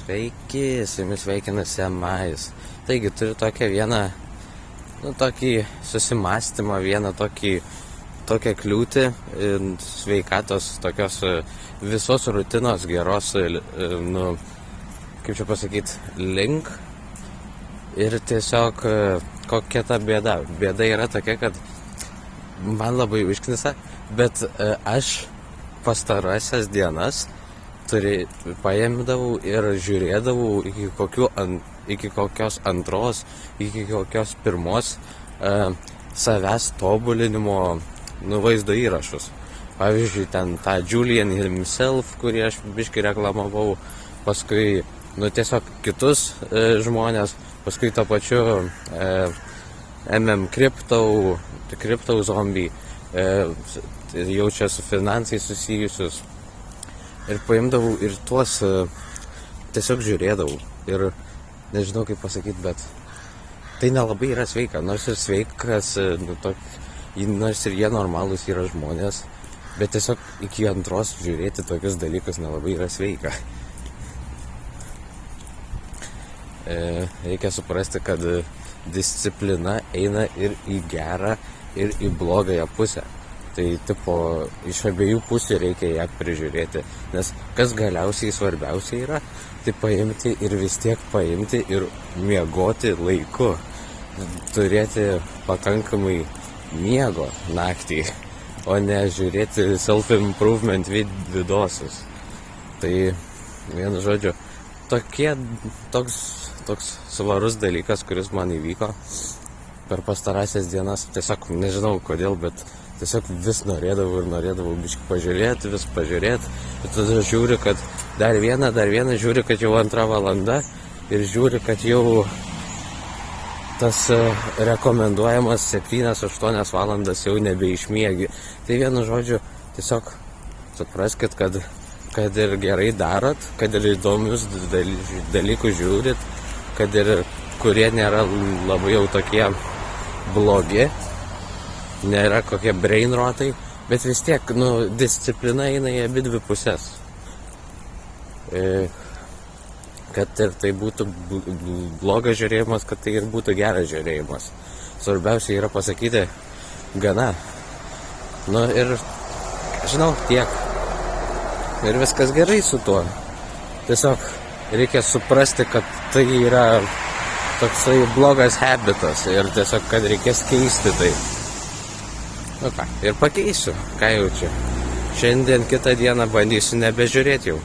Sveiki, su jumis sveikinasi Majus. Taigi, turiu tokią vieną, tokį susimastymą, tokią kliūtį sveikatos, tokios visos rutinos geros, kaip čia pasakyti, link. Ir tiesiog kokia ta bėda. Bėda yra tokia, kad man labai užknisa, bet aš pastarąsias dienas paimdavau ir žiūrėdavau iki kokios antros, iki kokios pirmos savęs tobulinimo vaizdo įrašus. Pavyzdžiui, ten tą Julian himself, kurį aš biškį reklamavau, paskui tiesiog kitus žmonės, paskui to pačiu Crypto zombie, jau čia su finansais susijusius. Ir paimdavau ir tuos tiesiog žiūrėdavau. Ir nežinau kaip pasakyti, bet tai nelabai yra sveika. Nors ir sveikas, nors ir jie normalūs yra žmonės, bet tiesiog iki antros žiūrėti tokius dalykus nelabai yra sveika. Reikia suprasti, kad disciplina eina ir į gerą, ir į blogąją pusę. Tai iš abiejų pusių reikia ją prižiūrėti, nes kas galiausiai svarbiausia yra, tai paimti ir vis tiek paimti ir miegoti laiku, turėti pakankamai miego naktį, o ne žiūrėti self-improvement vidosius. Tai vienu žodžiu, toks svarus dalykas, kuris man įvyko per pastarąsias dienas, tiesiog nežinau kodėl, bet tiesiog vis norėdavau biškį pažiūrėti, ir tada žiūri, kad dar vieną, žiūri, kad jau 2 valanda ir žiūri, kad jau tas rekomenduojamas 7-8 valandas jau nebeišmiegi. Tai vienu žodžiu, tiesiog supraskit, kad ir gerai darot, kad ir įdomius dalykus žiūrit, kad ir kurie nėra labai jau tokie blogi, nėra kokie brainrotai, bet vis tiek, disciplina eina į abidvi pusės. Kad ir tai būtų blogas žiūrėjimas, kad tai ir būtų geras žiūrėjimas. Svarbiausia yra pasakyti gana. Ir, žinau, tiek. Ir viskas gerai su tuo. Tiesiog reikia suprasti, kad tai yra toksai blogas habitas ir tiesiog, kad reikės keisti tai. Ir pakeisiu, ką jau čia. Šiandien kitą dieną bandysiu nebežiūrėti jau.